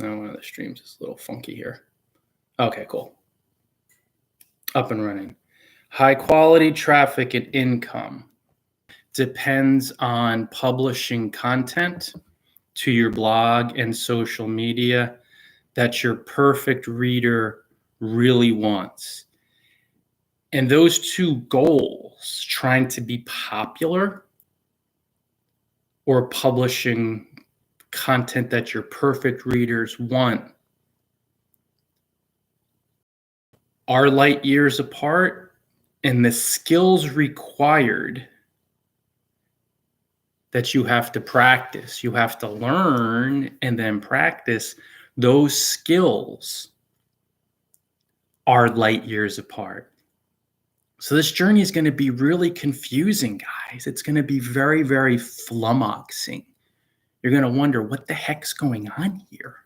No, one of the streams is a little funky here. Okay, cool. Up and running. High quality traffic and income depends on publishing content to your blog and social media that your perfect reader really wants. And those two goals, trying to be popular or publishing content that your perfect readers want, are light years apart, and the skills required that you have to practice, you have to learn and then practice, those skills are light years apart. So this journey is going to be really confusing, guys. It's going to be very, very flummoxing. You're going to wonder, what the heck's going on here?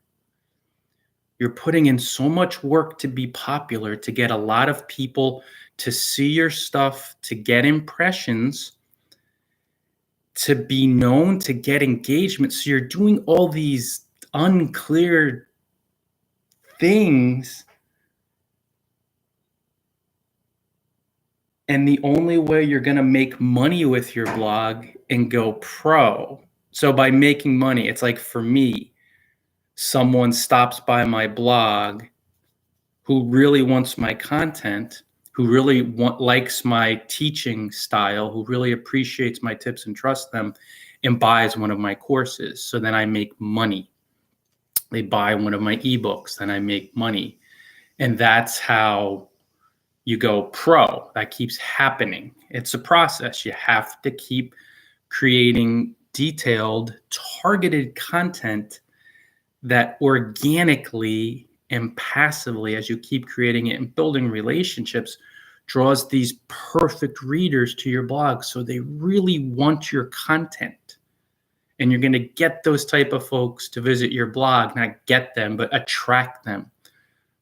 You're putting in so much work to be popular, to get a lot of people to see your stuff, to get impressions, to be known, to get engagement. So you're doing all these unclear things. And the only way you're going to make money with your blog and go pro. So by making money, it's like, for me, someone stops by my blog who really wants my content, who really likes my teaching style, who really appreciates my tips and trusts them, and buys one of my courses. So then I make money. They buy one of my ebooks, then I make money. And that's how you go pro. That keeps happening. It's a process. You have to keep creating detailed, targeted content that organically and passively, as you keep creating it and building relationships, draws these perfect readers to your blog. So they really want your content. And you're going to get those type of folks to visit your blog, not get them, but attract them,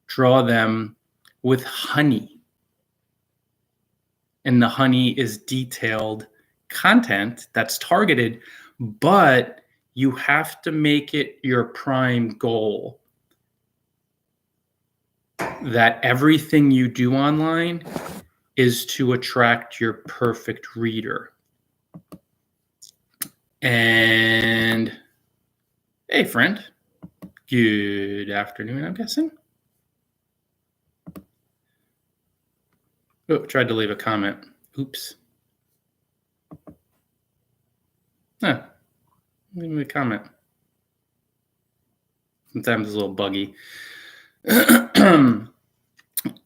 draw them with honey. And the honey is detailed content that's targeted, but you have to make it your prime goal that everything you do online is to attract your perfect reader. And hey, friend, good afternoon, I'm guessing. Oh, tried to leave a comment. Oops. Huh. Leave me a comment. Sometimes it's a little buggy.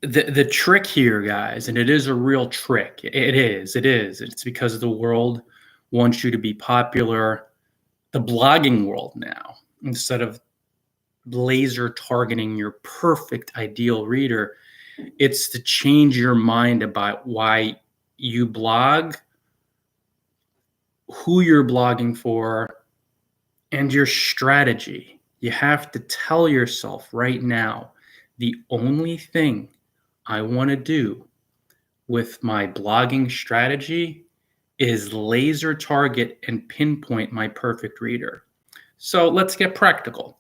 The trick here, guys, and it is a real trick. It is. It's because the world wants you to be popular. The blogging world now, instead of laser targeting your perfect ideal reader, it's to change your mind about why you blog, who you're blogging for, and your strategy. You have to tell yourself right now, the only thing I want to do with my blogging strategy is laser target and pinpoint my perfect reader. So let's get practical.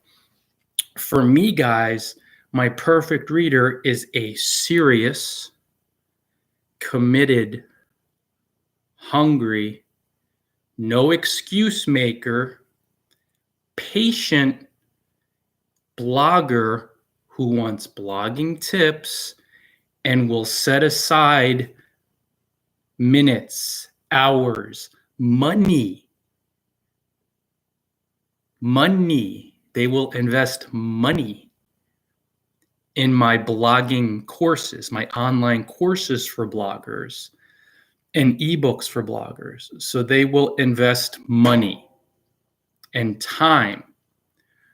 For me, guys, my perfect reader is a serious, committed, hungry, no excuse maker, patient blogger who wants blogging tips and will set aside minutes, hours, money. They will invest money in my blogging courses, my online courses for bloggers, and ebooks for bloggers. So they will invest money and time,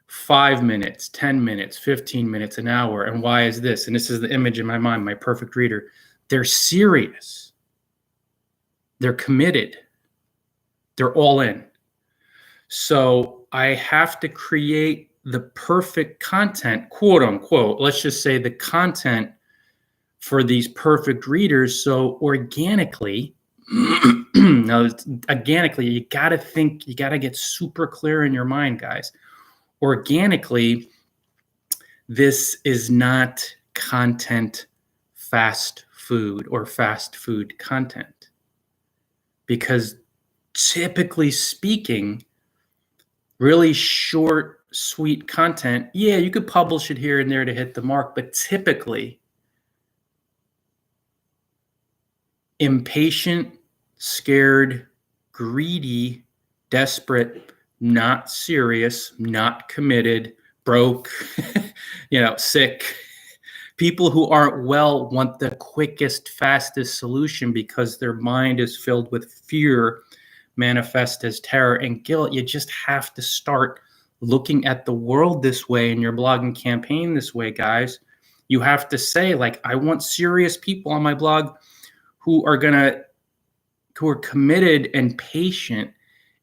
5 minutes, 10 minutes, 15 minutes, an hour. And why is this? And this is the image in my mind, my perfect reader. They're serious. They're committed. They're all in. So I have to create the perfect content, quote unquote. Let's just say the content for these perfect readers. So organically, now organically, you got to get super clear in your mind, guys. Organically, This is not content fast food or fast food content. Because typically speaking, really short, sweet content, yeah, you could publish it here and there to hit the mark, but typically impatient, scared, greedy, desperate, not serious, not committed, broke, sick. People who aren't well want the quickest, fastest solution because their mind is filled with fear, manifest as terror and guilt. You just have to start looking at the world this way and your blogging campaign this way, guys. You have to say, like, I want serious people on my blog who are committed and patient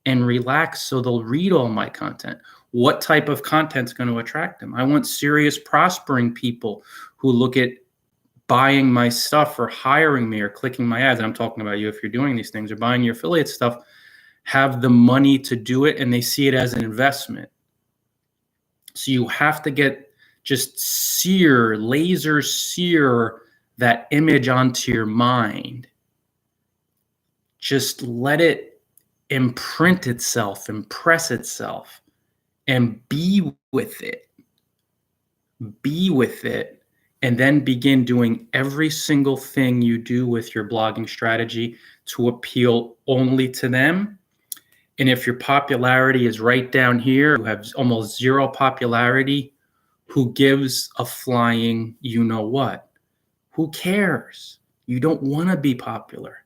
and relaxed, so they'll read all my content. What type of content is going to attract them? I want serious, prospering people who look at buying my stuff or hiring me or clicking my ads. And I'm talking about you if you're doing these things or buying your affiliate stuff, have the money to do it, and they see it as an investment. So you have to get laser sear that image onto your mind. Just let it imprint itself, impress itself, and be with it. Be with it, and then begin doing every single thing you do with your blogging strategy to appeal only to them. And if your popularity is right down here, who have almost zero popularity, who gives a flying you-know-what? Who cares? You don't want to be popular.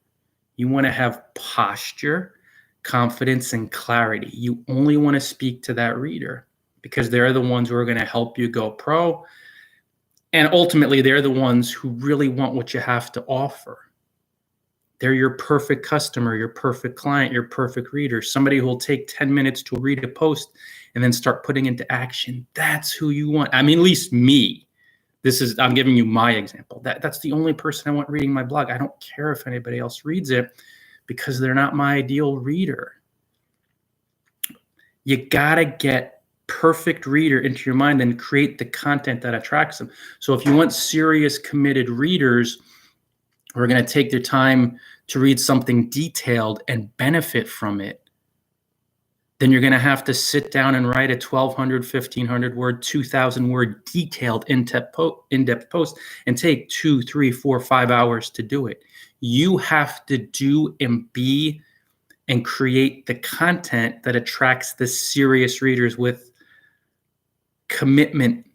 You want to have posture, confidence, and clarity. You only want to speak to that reader because they're the ones who are going to help you go pro. And ultimately, they're the ones who really want what you have to offer. They're your perfect customer, your perfect client, your perfect reader, somebody who will take 10 minutes to read a post and then start putting into action. That's who you want. I mean, at least me. I'm giving you my example. That's the only person I want reading my blog. I don't care if anybody else reads it because they're not my ideal reader. You gotta get perfect reader into your mind and create the content that attracts them. So if you want serious, committed readers who are going to take their time to read something detailed and benefit from it, then you're going to have to sit down and write a 1,200, 1,500 word, 2,000 word detailed in-depth post and take 2, 3, 4, 5 hours to do it. You have to do and be and create the content that attracts the serious readers with commitment,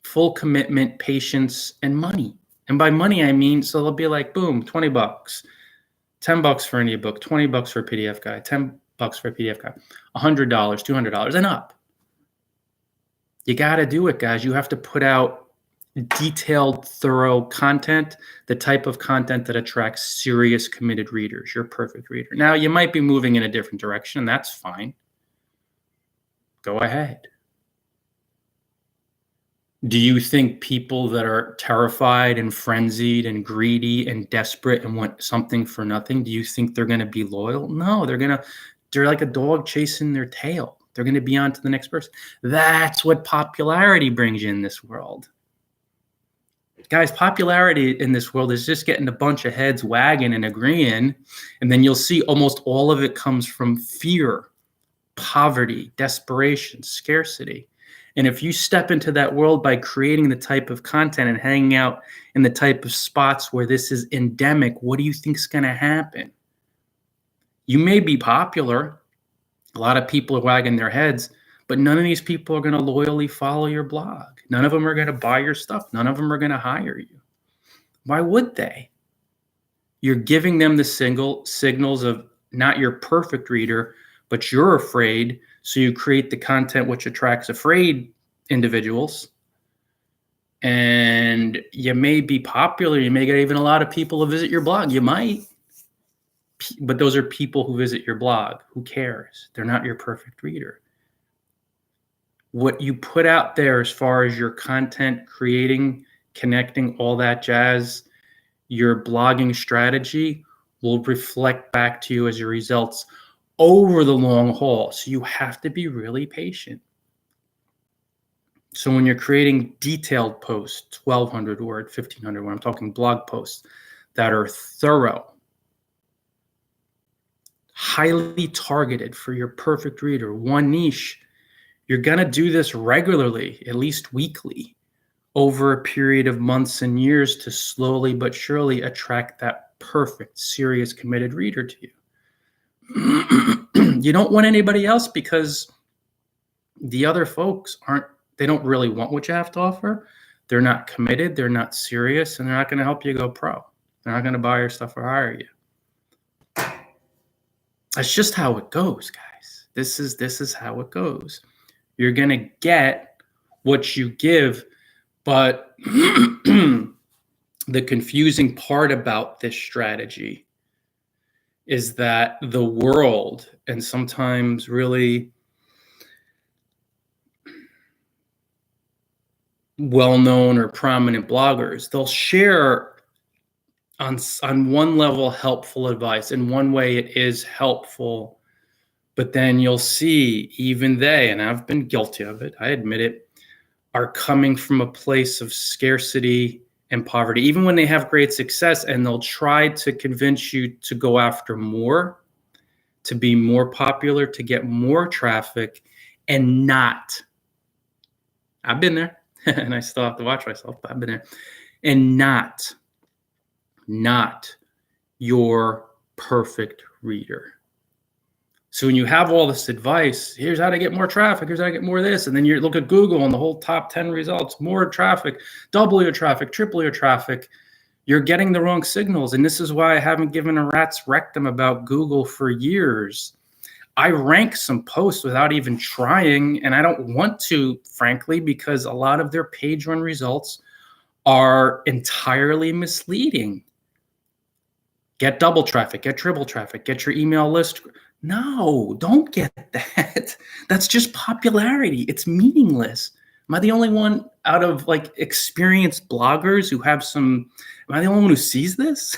full commitment, patience, and money. And by money, I mean, so they'll be like, boom, $20, $10 for an ebook, $20 for a PDF guide, $10 for a PDF guide, $100, $200 and up. You got to do it, guys. You have to put out detailed, thorough content, the type of content that attracts serious, committed readers, your perfect reader. Now, you might be moving in a different direction, and that's fine. Go ahead. Do you think people that are terrified and frenzied and greedy and desperate and want something for nothing, do you think they're going to be loyal? No, they're like a dog chasing their tail. They're going to be on to the next person. That's what popularity brings you in this world. Guys, popularity in this world is just getting a bunch of heads wagging and agreeing, and then you'll see almost all of it comes from fear, poverty, desperation, scarcity. And if you step into that world by creating the type of content and hanging out in the type of spots where this is endemic, what do you think is going to happen? You may be popular. A lot of people are wagging their heads, but none of these people are going to loyally follow your blog. None of them are going to buy your stuff. None of them are going to hire you. Why would they? You're giving them the signals of not your perfect reader, but you're afraid. So you create the content which attracts afraid individuals. And you may be popular. You may get even a lot of people to visit your blog. You might. But those are people who visit your blog. Who cares? They're not your perfect reader. What you put out there as far as your content, creating, connecting, all that jazz, your blogging strategy will reflect back to you as your results over the long haul. So you have to be really patient. So when you're creating detailed posts, 1,200 word, 1,500 word, I'm talking blog posts that are thorough, highly targeted for your perfect reader, one niche, you're going to do this regularly, at least weekly, over a period of months and years to slowly but surely attract that perfect, serious, committed reader to you. You don't want anybody else because the other folks they don't really want what you have to offer. They're not committed, they're not serious, and they're not going to help you go pro. They're not going to buy your stuff or hire you. That's just how it goes, guys. This is how it goes. You're going to get what you give, but the confusing part about this strategy is that the world, and sometimes really well-known or prominent bloggers, they'll share on one level helpful advice. In one way it is helpful, but then you'll see even they, and I've been guilty of it, I admit it, are coming from a place of scarcity and poverty, even when they have great success, and they'll try to convince you to go after more, to be more popular, to get more traffic, and not. I've been there, and I still have to watch myself, but I've been there. And not your perfect reader. So when you have all this advice, here's how to get more traffic, here's how to get more of this, and then you look at Google and the whole top 10 results, more traffic, double your traffic, triple your traffic, you're getting the wrong signals. And this is why I haven't given a rat's rectum about Google for years. I rank some posts without even trying, and I don't want to, frankly, because a lot of their page run results are entirely misleading. Get double traffic, get triple traffic, get your email list. No, don't get that. That's just popularity. It's meaningless. Am I the only one out of like experienced bloggers who have am I the only one who sees this?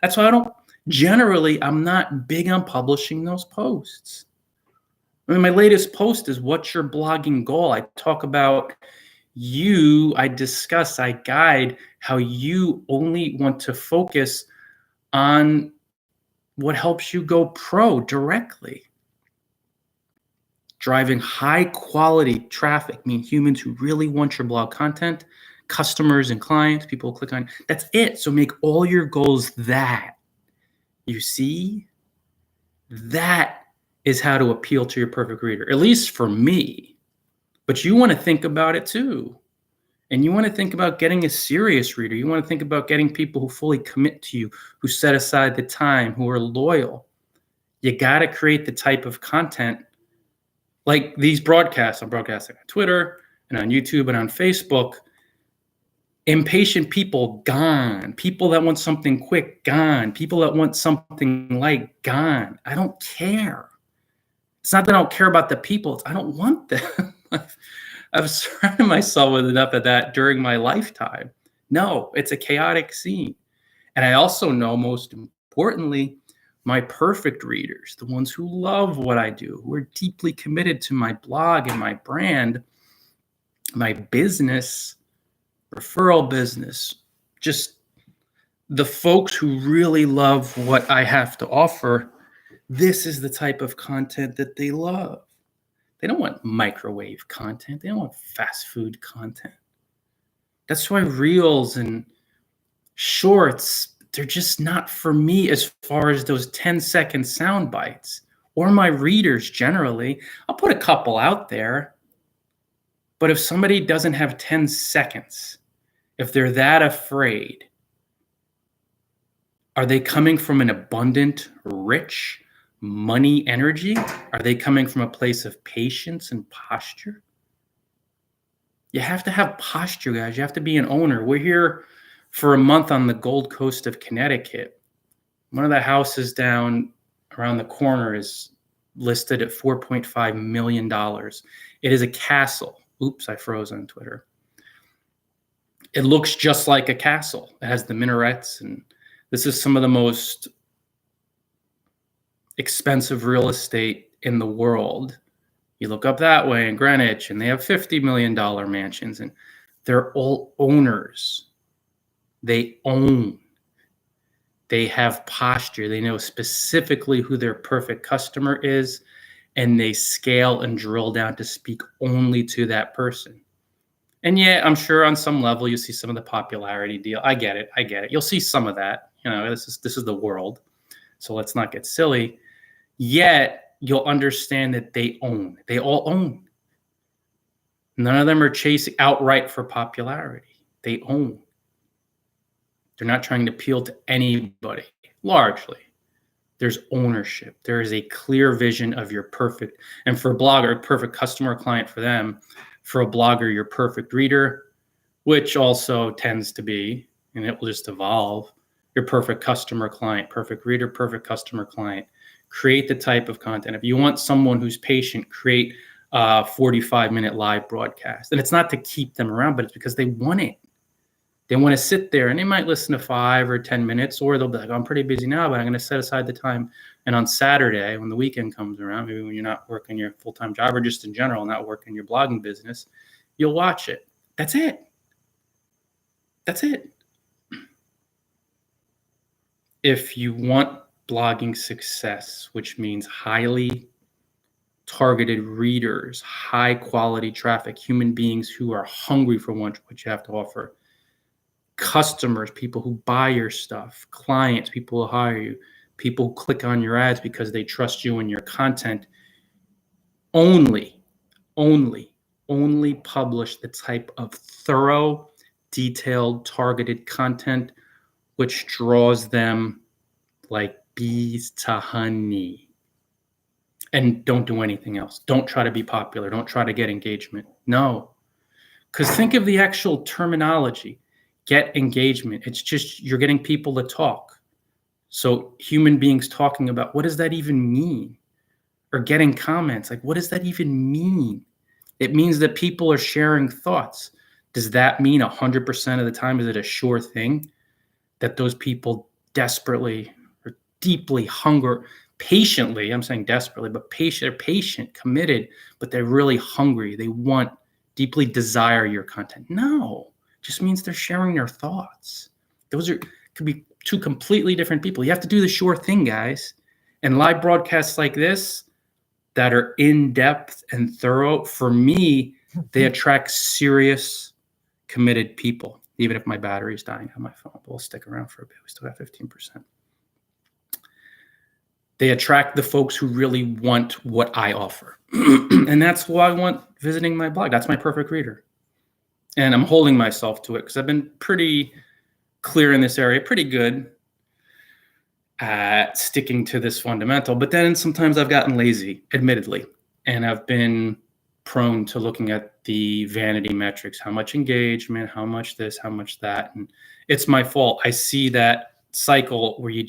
That's why I'm not big on publishing those posts. I mean, my latest post is what's your blogging goal? I talk about I guide how you only want to focus on what helps you go pro directly. Driving high quality traffic, humans who really want your blog content, customers and clients, people click on, that's it. So make all your goals that. You see? That is how to appeal to your perfect reader, at least for me. But you want to think about it too. And you want to think about getting a serious reader. You want to think about getting people who fully commit to you, who set aside the time, who are loyal. You got to create the type of content like these broadcasts. I'm broadcasting on Twitter and on YouTube and on Facebook. Impatient people, gone. People that want something quick, gone. People that want something light, gone. I don't care. It's not that I don't care about the people. I don't want them. I've surrounded myself with enough of that during my lifetime. No, it's a chaotic scene. And I also know, most importantly, my perfect readers, the ones who love what I do, who are deeply committed to my blog and my brand, my business, referral business, just the folks who really love what I have to offer. This is the type of content that they love. They don't want microwave content. They don't want fast food content. That's why reels and shorts, they're just not for me as far as those 10-second sound bites or my readers generally. I'll put a couple out there, but if somebody doesn't have 10 seconds, if they're that afraid, are they coming from an abundant, rich, money energy? Are they coming from a place of patience and posture? You have to have posture, guys. You have to be an owner. We're here for a month on the Gold Coast of Connecticut. One of the houses down around the corner is listed at $4.5 million. It is a castle. Oops, I froze on Twitter. It looks just like a castle. It has the minarets, and this is some of the most expensive real estate in the world. You look up that way in Greenwich, and they have $50 million mansions, and they're all owners. They own. They have posture. They know specifically who their perfect customer is, and they scale and drill down to speak only to that person. And yeah, I'm sure on some level you see some of the popularity deal. I get it. You'll see some of that. This is the world. So let's not get silly. Yet you'll understand that they own. They all own. None of them are chasing outright for popularity. They own. They're not trying to appeal to anybody, largely. There's ownership. There is a clear vision of your perfect, and for a blogger, perfect customer or client for them. For a blogger, your perfect reader, which also tends to be, and it will just evolve, your perfect customer client, perfect reader, perfect customer client. Create the type of content. If you want someone who's patient, create a 45-minute live broadcast. And it's not to keep them around, but it's because they want it. They want to sit there, and they might listen to 5 or 10 minutes, or they'll be like, I'm pretty busy now, but I'm going to set aside the time. And on Saturday, when the weekend comes around, maybe when you're not working your full-time job or just in general, not working your blogging business, you'll watch it. That's it. That's it. If you want blogging success, which means highly targeted readers, high quality traffic, human beings who are hungry for what you have to offer, customers, people who buy your stuff, clients, people who hire you, people who click on your ads because they trust you and your content, only publish the type of thorough, detailed, targeted content which draws them like bees to honey. And don't do anything else. Don't try to be popular. Don't try to get engagement. No. Because think of the actual terminology. Get engagement. It's just you're getting people to talk. So human beings talking about, what does that even mean? Or getting comments. Like, what does that even mean? It means that people are sharing thoughts. Does that mean 100% of the time, is it a sure thing that those people desperately or deeply patiently, I'm saying desperately, but patient, committed, but they're really hungry. They deeply desire your content? No, it just means they're sharing their thoughts. Could be two completely different people. You have to do the sure thing, guys. And live broadcasts like this that are in-depth and thorough, for me, they attract serious, committed people. Even if my battery's dying on my phone, we'll stick around for a bit. We still got 15%. They attract the folks who really want what I offer. And that's why I want visiting my blog. That's my perfect reader. And I'm holding myself to it because I've been pretty clear in this area, pretty good at sticking to this fundamental. But then sometimes I've gotten lazy, admittedly, and I've been prone to looking at the vanity metrics, how much engagement, how much this, how much that. And it's my fault. I see that cycle where you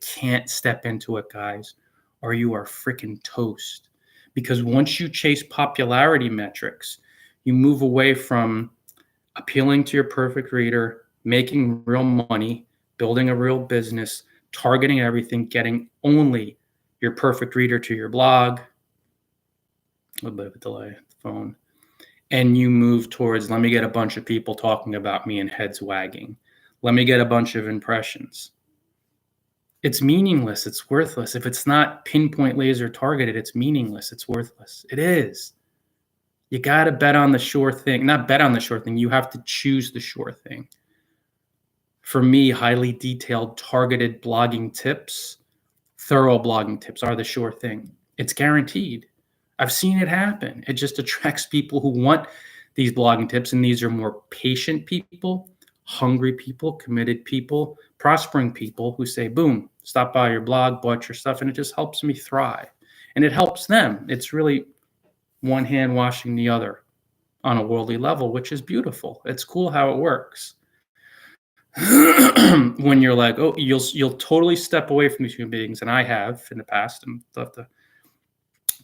can't step into it, guys, or you are freaking toast. Because once you chase popularity metrics, you move away from appealing to your perfect reader, making real money, building a real business, targeting everything, getting only your perfect reader to your blog. A little bit of a delay, the phone. And you move towards, let me get a bunch of people talking about me and heads wagging. Let me get a bunch of impressions. It's meaningless. It's worthless. If it's not pinpoint laser targeted, it's meaningless. It's worthless. It is. You got to bet on the sure thing. Not bet on the sure thing. You have to choose the sure thing. For me, highly detailed, targeted blogging tips, thorough blogging tips are the sure thing. It's guaranteed. I've seen it happen. It just attracts people who want these blogging tips, and these are more patient people, hungry people, committed people, prospering people who say, boom, stop by your blog, bought your stuff, and it just helps me thrive. And it helps them. It's really one hand washing the other on a worldly level, which is beautiful. It's cool how it works. When you're like, oh, you'll totally step away from these human beings, and I have in the past, and I'll have to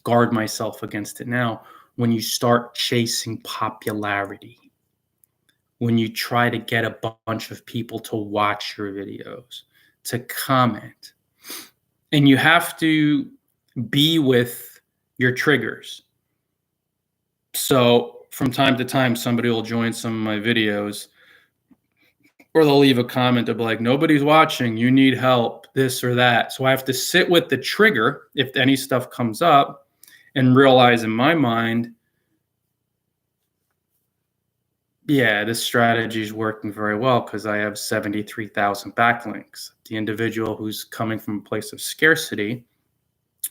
guard myself against it now. When you start chasing popularity, when you try to get a bunch of people to watch your videos, to comment, and you have to be with your triggers. So from time to time, somebody will join some of my videos, or they'll leave a comment of like, nobody's watching, you need help, this or that. So I have to sit with the trigger if any stuff comes up and realize in my mind, yeah, this strategy is working very well because I have 73,000 backlinks. The individual who's coming from a place of scarcity,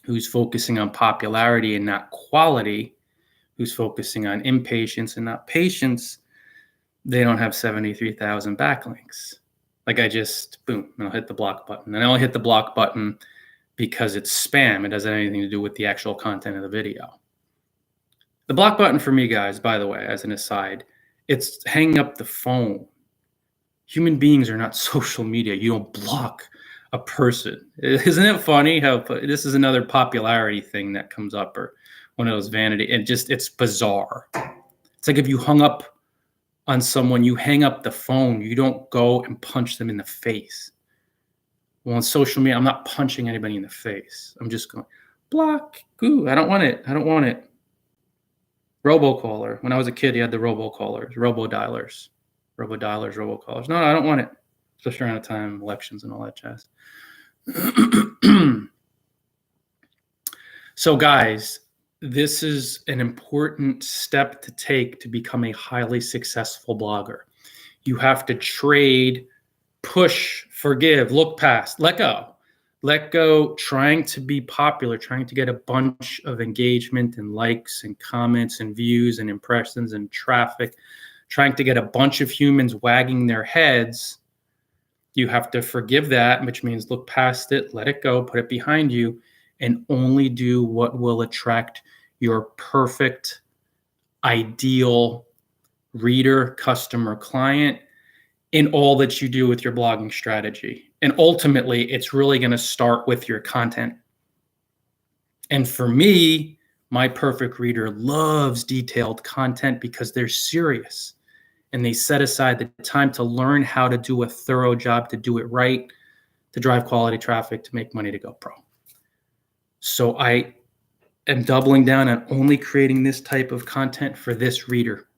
who's focusing on popularity and not quality, who's focusing on impatience and not patience, they don't have 73,000 backlinks. Like I just, boom, I'll hit the block button. And I only hit the block button because it's spam. It doesn't have anything to do with the actual content of the video. The block button for me, guys, by the way, as an aside, it's hanging up the phone. Human beings are not social media. You don't block a person. Isn't it funny how this is another popularity thing that comes up, or one of those vanity, it's bizarre. It's like if you hung up on someone, you hang up the phone, you don't go and punch them in the face. Well, on social media, I'm not punching anybody in the face. I'm just going, block, ooh, I don't want it. I don't want it. Robocaller. When I was a kid, you had the robocallers, robodialers, robocallers. No, I don't want it. Especially around the time elections and all that jazz. So guys, this is an important step to take to become a highly successful blogger. You have to trade, push, forgive, look past, let go. Let go, trying to be popular, trying to get a bunch of engagement and likes and comments and views and impressions and traffic, trying to get a bunch of humans wagging their heads. You have to forgive that, which means look past it, let it go, put it behind you, and only do what will attract your perfect, ideal reader, customer, client in all that you do with your blogging strategy. And ultimately, it's really going to start with your content. And for me, my perfect reader loves detailed content because they're serious and they set aside the time to learn how to do a thorough job, to do it right, to drive quality traffic, to make money, to go pro. So I am doubling down on only creating this type of content for this reader.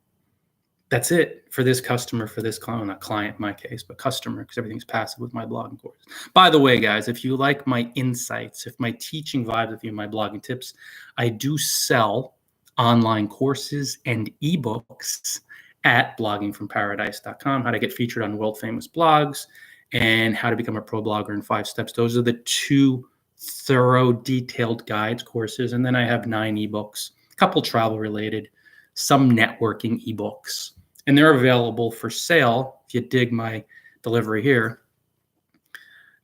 That's it for this customer, for this client, not client in my case, but customer, because everything's passive with my blogging course. By the way, guys, if you like my insights, if my teaching vibes with you, my blogging tips, I do sell online courses and ebooks at bloggingfromparadise.com, how to get featured on world famous blogs and how to become a pro blogger in 5 steps. Those are the 2 thorough, detailed guides, courses. And then I have 9 ebooks, a couple travel related, some networking ebooks. And they're available for sale if you dig my delivery here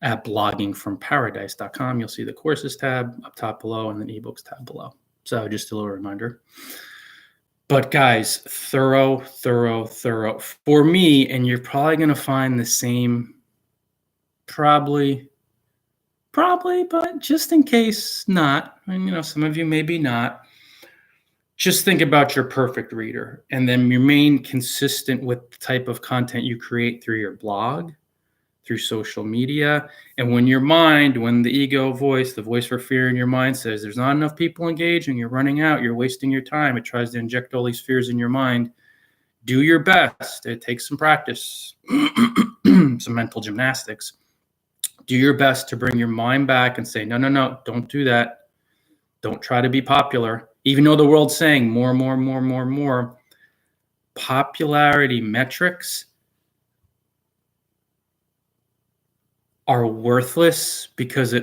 at bloggingfromparadise.com. You'll see the courses tab up top below and then ebooks tab below. So just a little reminder. But guys, thorough for me, and you're probably going to find the same, probably, but just in case not, and some of you maybe not, just think about your perfect reader and then remain consistent with the type of content you create through your blog, through social media. And when the ego voice, the voice for fear in your mind says there's not enough people engaging, you're running out, you're wasting your time, it tries to inject all these fears in your mind, do your best. It takes some practice, some mental gymnastics. Do your best to bring your mind back and say, no, don't do that. Don't try to be popular. Even though the world's saying more, popularity metrics are worthless because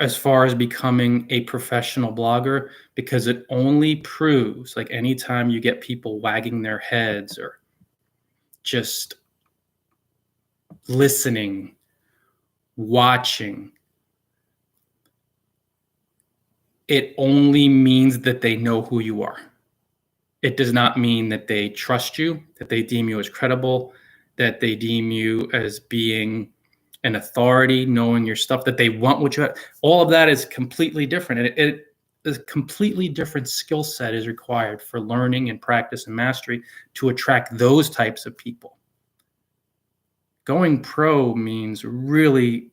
as far as becoming a professional blogger, because it only proves, like anytime you get people wagging their heads or just listening, watching, it only means that they know who you are. It does not mean that they trust you, that they deem you as credible, that they deem you as being an authority, knowing your stuff, that they want what you have. All of that is completely different. And a completely different skill set is required for learning and practice and mastery to attract those types of people. Going pro means really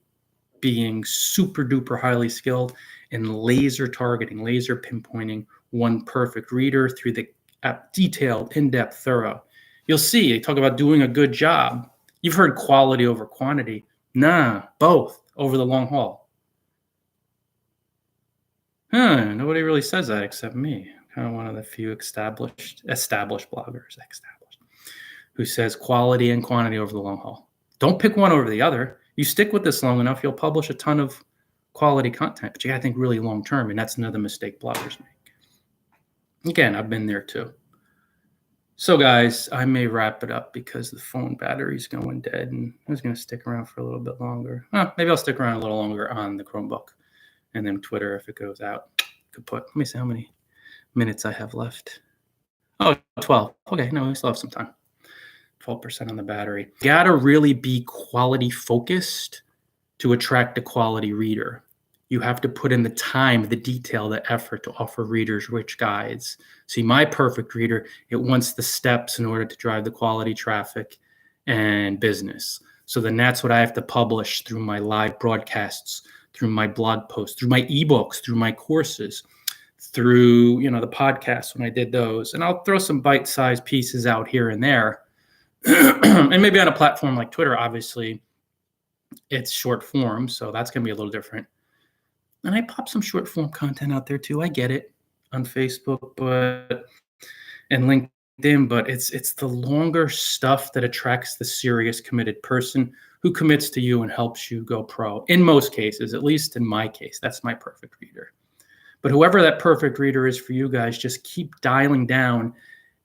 being super duper highly skilled in laser targeting, laser pinpointing one perfect reader through the detailed, in-depth, thorough. You'll see, they talk about doing a good job. You've heard quality over quantity. Nah, both over the long haul. Nobody really says that except me. Kind of one of the few established bloggers, who says quality and quantity over the long haul. Don't pick one over the other. You stick with this long enough, you'll publish a ton of quality content, but you got to think really long term, and that's another mistake bloggers make. Again, I've been there too. So guys, I may wrap it up because the phone battery's going dead, and I was going to stick around for a little bit longer. Maybe I'll stick around a little longer on the Chromebook, and then Twitter if it goes out. Let me see how many minutes I have left. Oh, 12. Okay, no, we still have some time. 12% on the battery. You got to really be quality focused to attract a quality reader. You have to put in the time, the detail, the effort to offer readers rich guides. See, my perfect reader, it wants the steps in order to drive the quality traffic and business. So then that's what I have to publish through my live broadcasts, through my blog posts, through my ebooks, through my courses, through, the podcasts when I did those. And I'll throw some bite-sized pieces out here and there. And maybe on a platform like Twitter, obviously, it's short form, so that's going to be a little different. And I pop some short form content out there too. I get it on Facebook, and LinkedIn, but it's the longer stuff that attracts the serious committed person who commits to you and helps you go pro. In most cases, at least in my case, that's my perfect reader. But whoever that perfect reader is for you guys, just keep dialing down.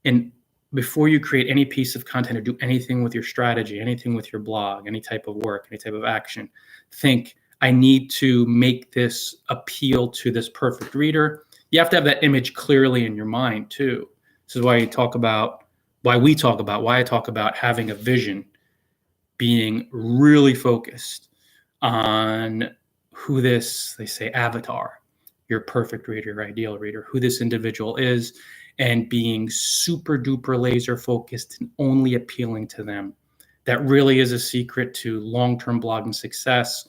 And before you create any piece of content or do anything with your strategy, anything with your blog, any type of work, any type of action, think, I need to make this appeal to this perfect reader. You have to have that image clearly in your mind too. This is why I talk about having a vision, being really focused on who this, they say, avatar, your perfect reader, your ideal reader, who this individual is, and being super duper laser focused and only appealing to them. That really is a secret to long-term blogging success.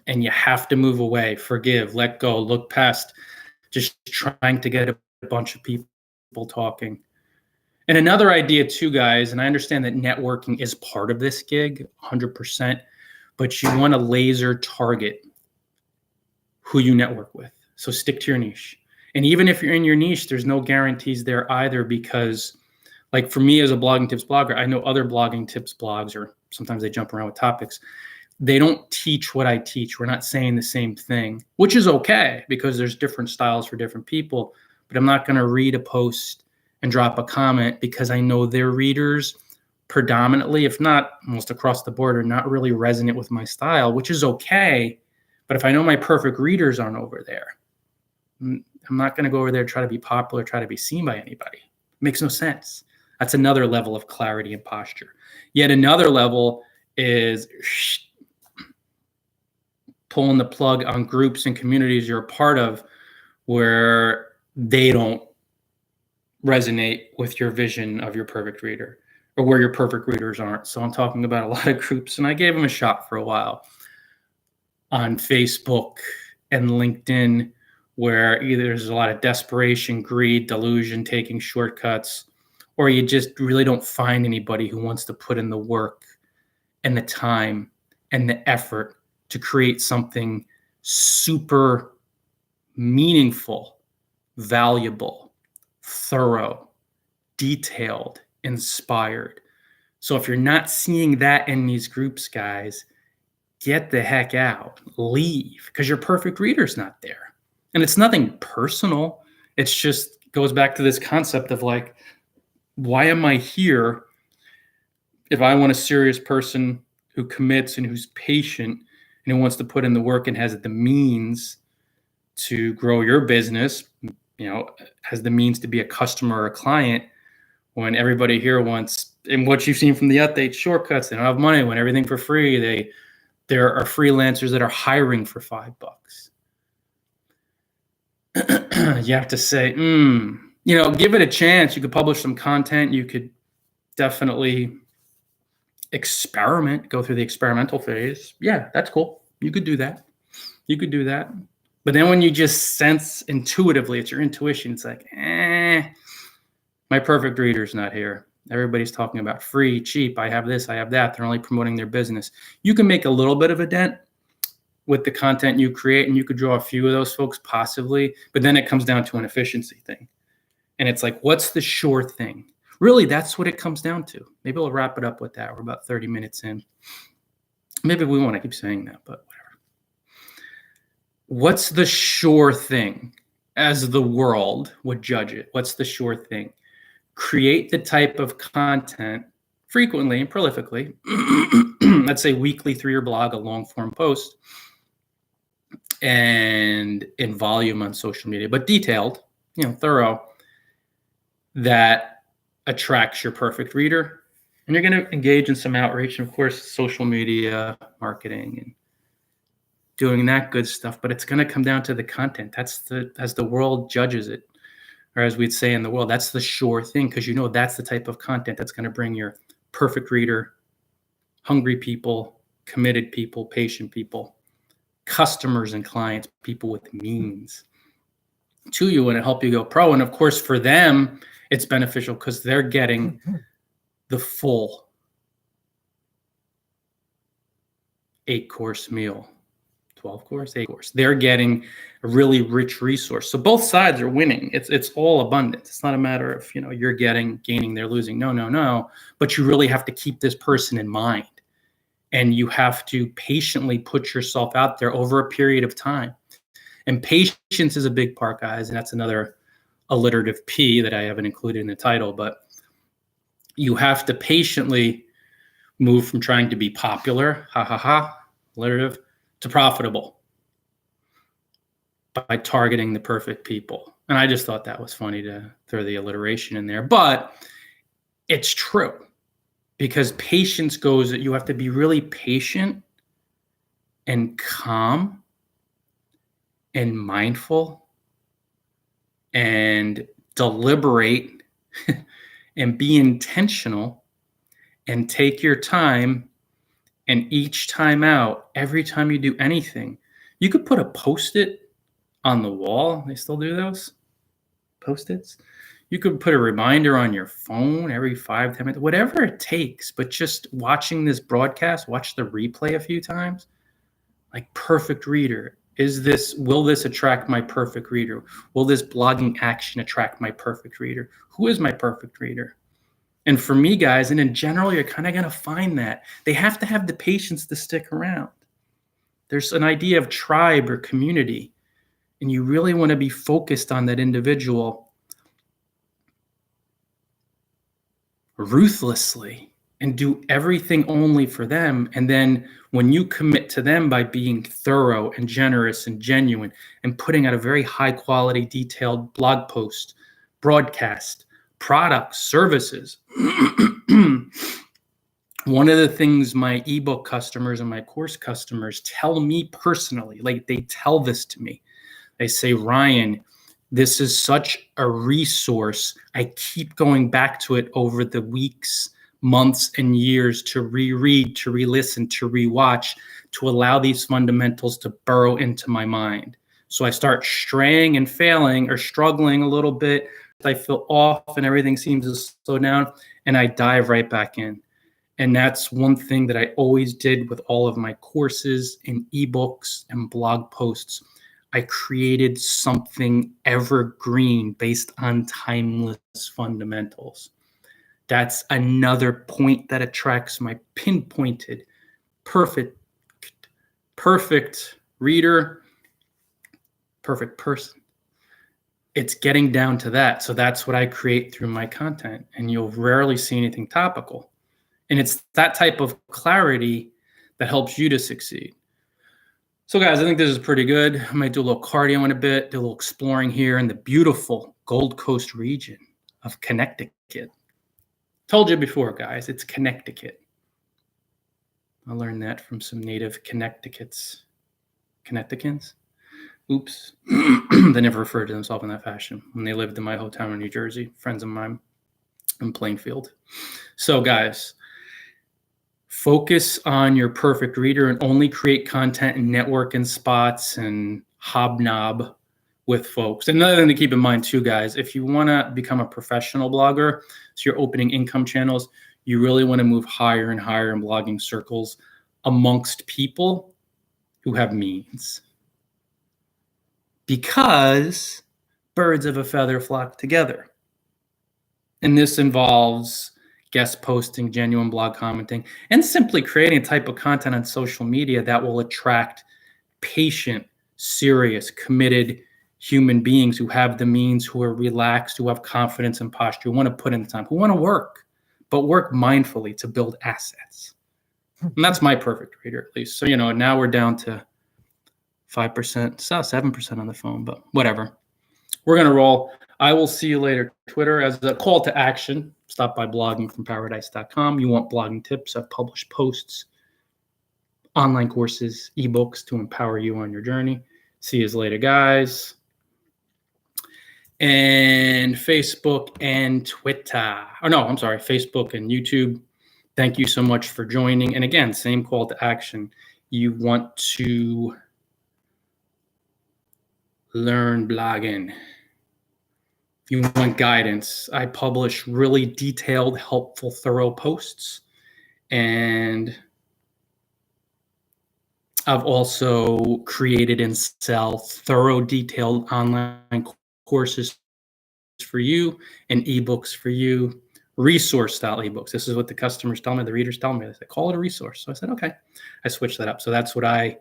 And you have to move away, forgive, let go, look past just trying to get a bunch of people talking. And another idea too, guys, and I understand that networking is part of this gig, 100%, but you want to laser target who you network with. So stick to your niche. And even if you're in your niche, there's no guarantees there either, because like for me as a blogging tips blogger, I know other blogging tips blogs, or sometimes they jump around with topics. They don't teach what I teach. We're not saying the same thing, which is okay because there's different styles for different people. But I'm not going to read a post and drop a comment because I know their readers predominantly, if not almost across the board, are not really resonant with my style, which is okay. But if I know my perfect readers aren't over there, I'm not going to go over there and try to be popular, try to be seen by anybody. It makes no sense. That's another level of clarity and posture. Yet another level is pulling the plug on groups and communities you're a part of where they don't resonate with your vision of your perfect reader, or where your perfect readers aren't. So I'm talking about a lot of groups, and I gave them a shot for a while on Facebook and LinkedIn, where either there's a lot of desperation, greed, delusion, taking shortcuts, or you just really don't find anybody who wants to put in the work and the time and the effort to create something super meaningful, valuable, thorough, detailed, inspired. So if you're not seeing that in these groups, guys, get the heck out, leave, because your perfect reader's not there. And it's nothing personal. It's just goes back to this concept of like, why am I here if I want a serious person who commits and who's patient and who wants to put in the work and has the means to grow your business, has the means to be a customer or a client, when everybody here wants, and what you've seen from the update, shortcuts, they don't have money, want everything for free. There are freelancers that are hiring for $5. You have to say, give it a chance. You could publish some content. You could definitely experiment, go through the experimental phase. Yeah, that's cool. You could do that. But then when you just sense intuitively, it's your intuition. It's like, My perfect reader's not here. Everybody's talking about free, cheap, I have this, I have that. They're only promoting their business. You can make a little bit of a dent with the content you create, and you could draw a few of those folks possibly, but then it comes down to an efficiency thing. And it's like, what's the sure thing? Really, that's what it comes down to. Maybe we'll wrap it up with that. We're about 30 minutes in. Maybe we want to keep saying that, but whatever. What's the sure thing as the world would judge it? What's the sure thing? Create the type of content frequently and prolifically, let's say weekly through your blog, a long form post, and in volume on social media, but detailed, thorough, that attracts your perfect reader. And you're going to engage in some outreach, and of course, social media marketing and doing that good stuff. But it's going to come down to the content. As the world judges it, or as we'd say in the world, that's the sure thing, because that's the type of content that's going to bring your perfect reader, hungry people, committed people, patient people, customers and clients, people with means to you, and it help you go pro. And of course, for them, it's beneficial because they're getting the full 8-course meal, 12-course, 8-course. They're getting a really rich resource. So both sides are winning. It's all abundance. It's not a matter of, you're gaining, they're losing. No. But you really have to keep this person in mind. And you have to patiently put yourself out there over a period of time. And patience is a big part, guys. And that's another alliterative P that I haven't included in the title. But you have to patiently move from trying to be popular, alliterative, to profitable by targeting the perfect people. And I just thought that was funny to throw the alliteration in there. But it's true. Because patience goes that you have to be really patient and calm and mindful and deliberate and be intentional and take your time. And each time out, every time you do anything, you could put a Post-it on the wall. They still do those Post-its. You could put a reminder on your phone every 5-10 minutes, whatever it takes. But just watching this broadcast, watch the replay a few times, like perfect reader. Will this attract my perfect reader? Will this blogging action attract my perfect reader? Who is my perfect reader? And for me, guys, and in general, you're kind of going to find that they have to have the patience to stick around. There's an idea of tribe or community, and you really want to be focused on that individual ruthlessly and do everything only for them. And then when you commit to them by being thorough and generous and genuine and putting out a very high quality, detailed blog post, broadcast, products, services. One of the things my ebook customers and my course customers tell me personally, like they tell this to me, they say, Ryan, this is such a resource. I keep going back to it over the weeks, months, and years to reread, to re-listen, to rewatch, to allow these fundamentals to burrow into my mind. So I start straying and failing or struggling a little bit. I feel off and everything seems to slow down, and I dive right back in. And that's one thing that I always did with all of my courses and ebooks and blog posts. I created something evergreen based on timeless fundamentals. That's another point that attracts my pinpointed, perfect reader, perfect person. It's getting down to that. So that's what I create through my content. And you'll rarely see anything topical. And it's that type of clarity that helps you to succeed. So guys, I think this is pretty good. I might do a little cardio in a bit, do a little exploring here in the beautiful Gold Coast region of Connecticut. Told you before, guys, it's Connecticut. I learned that from some native Connecticutans. Oops. They never referred to themselves in that fashion when they lived in my hometown in New Jersey, friends of mine in Plainfield. So guys, focus on your perfect reader and only create content and network and spots and hobnob with folks. And another thing to keep in mind too, guys, if you want to become a professional blogger, so you're opening income channels, you really want to move higher and higher in blogging circles amongst people who have means. Because birds of a feather flock together. And this involves guest posting, genuine blog commenting, and simply creating a type of content on social media that will attract patient, serious, committed human beings who have the means, who are relaxed, who have confidence and posture, who want to put in the time, who want to work, but work mindfully to build assets. And that's my perfect reader, at least. So, now we're down to 5%, 7% on the phone, but whatever. We're going to roll. I will see you later. Twitter as a call to action. Stop by bloggingfromparadise.com. You want blogging tips? I've published posts, online courses, ebooks to empower you on your journey. See you later, guys. And Facebook and Twitter. Oh, no, I'm sorry. Facebook and YouTube. Thank you so much for joining. And again, same call to action. You want to learn blogging. If you want guidance, I publish really detailed, helpful, thorough posts. And I've also created and sell thorough, detailed online courses for you and ebooks for you, resource style ebooks. This is what the customers tell me, the readers tell me. They say, call it a resource. So I said, okay. I switched that up. So that's what I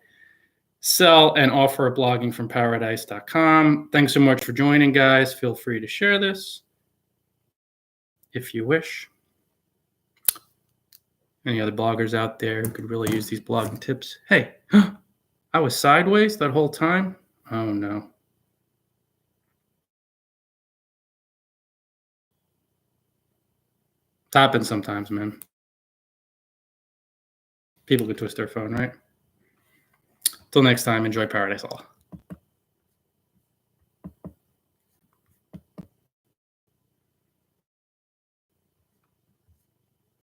sell and offer at bloggingfromparadise.com. Thanks so much for joining, guys. Feel free to share this if you wish. Any other bloggers out there who could really use these blogging tips? Hey, I was sideways that whole time? Oh, no. It happens sometimes, man. People could twist their phone, right? Till next time, enjoy Paradise Law.